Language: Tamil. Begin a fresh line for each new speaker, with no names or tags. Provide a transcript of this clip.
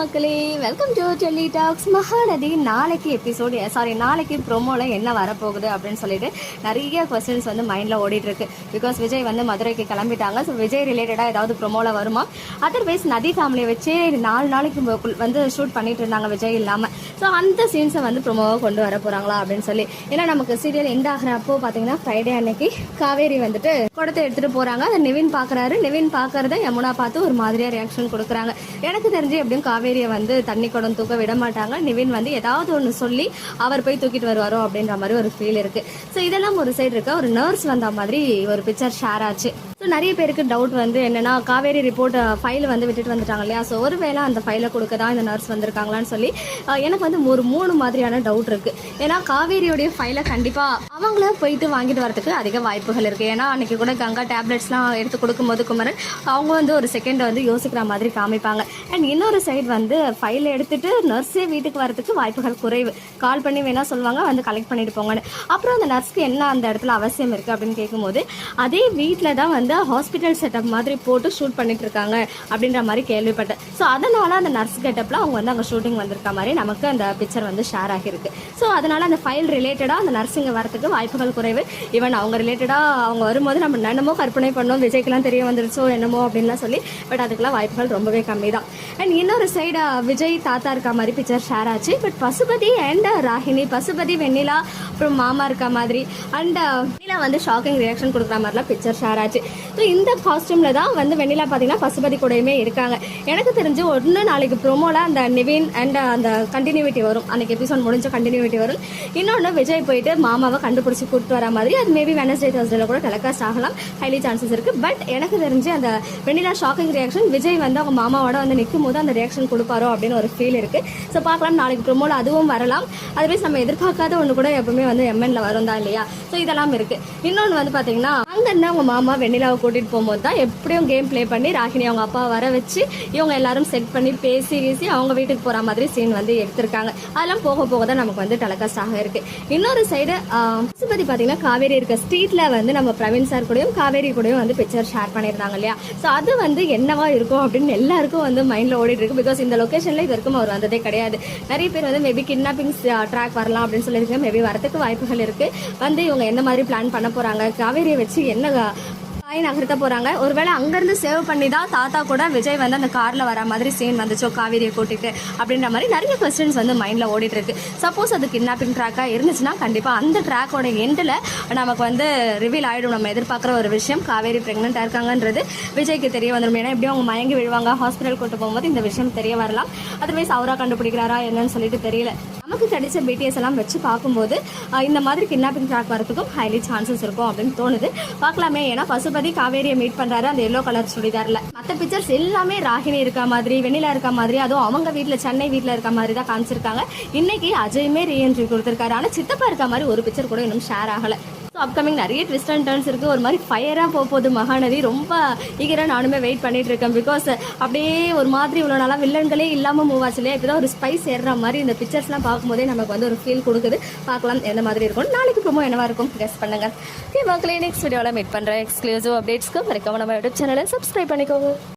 மக்களே, welcome to Delhi talks. Mahanadi நாளைக்கு எபிசோடு நாளைக்கு ப்ரோமோவில் என்ன வரப்போகுது அப்படின்னு சொல்லிட்டு நிறைய கொஸ்டின்ஸ் வந்து மைண்டில் ஓடிட்டு இருக்கு. பிகாஸ் விஜய் வந்து மதுரைக்கு கிளம்பிட்டாங்க. ஸோ விஜய் ரிலேட்டடாக ஏதாவது ப்ரோமோவில் வருமா? அதர்வைஸ் நதி ஃபேமிலியை வச்சு 4 நாளைக்கு வந்து ஷூட் பண்ணிட்டு இருந்தாங்க விஜய் இல்லாமல். ஸோ அந்த சீன்ஸை வந்து ப்ரோமோவை கொண்டு வர போகிறாங்களா அப்படின்னு சொல்லி. ஏன்னா நமக்கு சீரியல் எண்ட் ஆகிறப்போ பார்த்தீங்கன்னா ஃப்ரைடே அன்னைக்கு காவேரி வந்துட்டு குடத்தை எடுத்துகிட்டு போகிறாங்க. அதை நிவின் பார்க்குறாரு. நிவின் பார்க்குறத யமுனா பார்த்து ஒரு மாதிரியாக ரியாக்ஷன் கொடுக்குறாங்க. எனக்கு தெரிஞ்சு எப்படியும் காவேரியை வந்து தண்ணி குடம் தூக்க விட மாட்டாங்க. நிவின் வந்து ஏதாவது ஒன்று சொல்லி அவர் போய் தூக்கிட்டு வருவாரோ அப்படின்ற மாதிரி ஒரு ஃபீல் இருக்கு. ஸோ இதெல்லாம் ஒரு சைடு இருக்க ஒரு நர்ஸ் வந்த மாதிரி ஒரு பிக்சர் ஷேர் ஆச்சு. ஸோ நிறைய பேருக்கு டவுட் வந்து என்னன்னா, காவேரி ரிப்போர்ட் ஃபைல் வந்து விட்டுட்டு வந்துட்டாங்க இல்லையா? ஸோ ஒருவேளை அந்த ஃபைலை கொடுக்க தான் இந்த நர்ஸ் வந்திருக்காங்களான்னு சொல்லி எனக்கு வந்து ஒரு 3 மாதிரியான டவுட் இருக்கு. ஏன்னா காவேரியோடைய ஃபைலை கண்டிப்பாக அவங்கள போயிட்டு வாங்கிட்டு வரதுக்கு அதிக வாய்ப்புகள் இருக்கு. ஏன்னா அன்னைக்கு கூட கங்கா டேப்லெட்ஸ்லாம் எடுத்து கொடுக்கும்போது குமரன் அவங்க வந்து ஒரு செகண்ட் வந்து யோசிக்கிற மாதிரி காமிப்பாங்க. அண்ட் இன்னொரு சைடு வந்து ஃபைலை எடுத்துட்டு நர்ஸே வீட்டுக்கு வரதுக்கு வாய்ப்புகள் குறைவு. கால் பண்ணி வேணா சொல்லுவாங்க வந்து கலெக்ட் பண்ணிட்டு போங்கன்னு. அப்புறம் அந்த நர்ஸ்க்கு என்ன அந்த இடத்துல அவசியம் இருக்கு அப்படின்னு கேட்கும்போது அதே வீட்டில் தான் வந்து ஹாஸ்பிட்டல் செட்டப் மாதிரி போட்டு ஷூட் பண்ணிட்டு இருக்காங்க அப்படின்ற மாதிரி கேள்விப்பட்டேன். ஸோ அதனால அந்த நர்ஸ் கெட்டப்ல அவங்க வந்து அங்கே ஷூட்டிங் வந்திருக்க மாதிரி நமக்கு அந்த பிக்சர் வந்து ஷேர் ஆகிருக்கு. ஸோ அதனால அந்த ஃபைல் ரிலேட்டடாக அந்த நர்ஸிங்க வரதுக்கு வாய்ப்புகள் குறைவு. ஈவன் அவங்க ரிலேட்டடாக அவங்க வரும்போது நம்ம என்னமோ கற்பனை பண்ணோம், விஜய்க்கெல்லாம் தெரிய வந்துருச்சோ என்னமோ அப்படின்லாம் சொல்லி. பட் அதுக்கெல்லாம் வாய்ப்புகள் ரொம்பவே கம்மி தான். அண்ட் இன்னொரு சைடு விஜய் தாத்தா இருக்க மாதிரி பிக்சர் ஷேர் ஆச்சு. பட் பசுபதி அண்ட் ராகினி, பசுபதி வெண்ணிலா அப்புறம் மாமா இருக்க மாதிரி அண்ட் வெண்ணிலா வந்து ஷாக்கிங் ரியாக்ஷன் கொடுக்குற மாதிரிலாம் பிக்சர் ஷேர் ஆச்சு. ஸோ இந்த காஸ்டியூம்ல தான் வந்து வெண்ணிலா பார்த்தீங்கன்னா பசுபதி கூடயுமே இருக்காங்க. எனக்கு தெரிஞ்சு ஒன்று நாளைக்கு ப்ரோமோல அந்த நிவின் அண்ட் அந்த கண்டினியூட்டி வரும். அன்னைக்கு எபிசோட் முடிஞ்ச கண்டினியூட்டி வரும். இன்னொன்று விஜய் போயிட்டு மாமாவை கண்டுபிடிச்சி கூப்பிட்டு வர மாதிரி அது மேபி வெனஸ்டே தர்ஸ்டேல கூட டெலிகாஸ்ட் ஆகலாம். ஹைலி சான்சஸ் இருக்கு. பட் எனக்கு தெரிஞ்சு அந்த வெண்ணிலா ஷாக்கிங் ரியாக்ஷன் விஜய் வந்து அவங்க மாமாவோட வந்து நிற்கும் போது அந்த ரியாக்ஷன் கொடுப்பாரோ அப்படின்னு ஒரு ஃபீல் இருக்கு. ஸோ பார்க்கலாம் நாளைக்கு ப்ரோமோல அதுவும் வரலாம். அதுவே நம்ம எதிர்பார்க்காத ஒன்று கூட எப்பவுமே வந்து எம்என்ல வரும் தான் இல்லையா? ஸோ இதெல்லாம் இருக்கு. இன்னொன்று வந்து பார்த்தீங்கன்னா அங்கே அவங்க மாமா வெண்ணிலாவை கூட்டிட்டு போகும்போது தான் எப்படியும் கேம் பிளே பண்ணி ராகினி அவங்க அப்பா வர வச்சு இவங்க எல்லாரும் செட் பண்ணி பேசி அவங்க வீட்டுக்கு போற மாதிரி சீன் வந்து எடுத்திருக்காங்க. அதெல்லாம் போக போக தான் நமக்கு வந்து டெலிகாஸ்ட் ஆக இருக்கு. இன்னொரு சைடு பசுபதி பாத்தீங்கன்னா காவேரி இருக்க ஸ்ட்ரீட்ல வந்து நம்ம பிரவீன் சார் கூடயும் காவேரி கூடயும் வந்து பிக்சர் ஷேர் பண்ணியிருந்தாங்க இல்லையா? ஸோ அது வந்து என்னவா இருக்கும் அப்படின்னு எல்லாருக்கும் வந்து மைண்ட்ல ஓடிட்டு இருக்கு. பிகாஸ் இந்த லொகேஷன்ல இது வரைக்கும் அவர் வந்ததே கிடையாது. நிறைய பேர் வந்து மேபி கிட்னாப்பிங் ட்ராக் வரலாம் அப்படின்னு சொல்லியிருக்காங்க. மேபி வரதுக்கு வாய்ப்புகள் இருக்கு. வந்து இவங்க எந்த மாதிரி பிளான் பண்ண போறாங்க, காவேரியை வச்சு என்ன நகர்த்த போறாங்க. ஒருவேளை அங்கிருந்து சேவ் பண்ணி தான் தாத்தா கூட விஜய் வந்து அந்த கார்ல வர மாதிரி சீன் வந்துச்சோ காவேரியை கூட்டிட்டு அப்படின்ற மாதிரி நிறைய கொஸ்டின்ஸ் வந்து மைண்ட்ல ஓடிட்டு இருக்கு. சப்போஸ் அது கிட்னாப்பிங் ட்ராக்கா இருந்துச்சுன்னா கண்டிப்பா அந்த ட்ராக்கோட எண்டில் நமக்கு வந்து ரிவீல் ஆயிடும். நம்ம எதிர்பார்க்குற ஒரு விஷயம் காவேரி பிரெக்னெண்டா இருக்காங்கன்றது விஜய்க்கு தெரிய வந்துடும். ஏன்னா எப்படியும் அவங்க மயங்கி விழுவாங்க, ஹாஸ்பிட்டல் கூட்டு போகும்போது இந்த விஷயம் தெரிய வரலாம். அதர்வைஸ் அவரா கண்டுபிடிக்கிறாரா என்னன்னு சொல்லிட்டு தெரியல. நமக்கு கிடைச்ச பிடிஎஸ் எல்லாம் வச்சு பார்க்கும்போது இந்த மாதிரி கிட்னாப்பிங் ட்ராக் வரதுக்கும் ஹைலி சான்சஸ் இருக்கும் அப்படின்னு தோணுது. பார்க்கலாமே. ஏன்னா பசுபதி காவேரியை மீட் பண்றாரு அந்த எல்லோ கலர் சுடிதார்ல. மற்ற பிக்சர்ஸ் எல்லாமே ராகினி இருக்க மாதிரி வெண்ணிலா இருக்க மாதிரி அதுவும் அவங்க வீட்டுல சென்னை வீட்டுல இருக்க மாதிரி தான் காமிச்சிருக்காங்க. இன்னைக்கு அஜயுமே ரீஎன்ட்ரி கொடுத்திருக்காரு. ஆனா சித்தப்பா இருக்க மாதிரி ஒரு பிக்சர் கூட இன்னும் ஷேர் ஆகல. அப்கமிங் நிறைய ட்விஸ்ட் அண்ட் டர்ன்ஸ் இருக்கு. ஒரு மாதிரி ஃபயரா போகுது மகாநதி. ரொம்ப ஈகரா நானுமே வெயிட் பண்ணிட்டு இருக்கேன். பிகாஸ் அப்படியே ஒரு மாதிரி இவ்வளவு நாளா வில்லன்களே இல்லாம மூவ் ஆச்சு இல்லையா? இப்பதான் ஒரு ஸ்பைஸ் ஏறுற மாதிரி இந்த பிக்சர்ஸ் எல்லாம் பார்க்கும்போதே நமக்கு வந்து ஒரு ஃபீல் கொடுக்குது. பார்க்கலாம் எந்த மாதிரி இருக்கும். நாளைக்கு ப்ரோமோ என்னவா இருக்கும் கெஸ் பண்ணுங்க. மக்களே, நெக்ஸ்ட் வீடியோல மீட் பண்றேன். எக்ஸ்க்ளூசிவ் அப்டேட்ஸ்க்கு மறக்காம நம்ம யூடியூப் சேனலை சப்ஸ்கிரைப் பண்ணிக்கோங்க.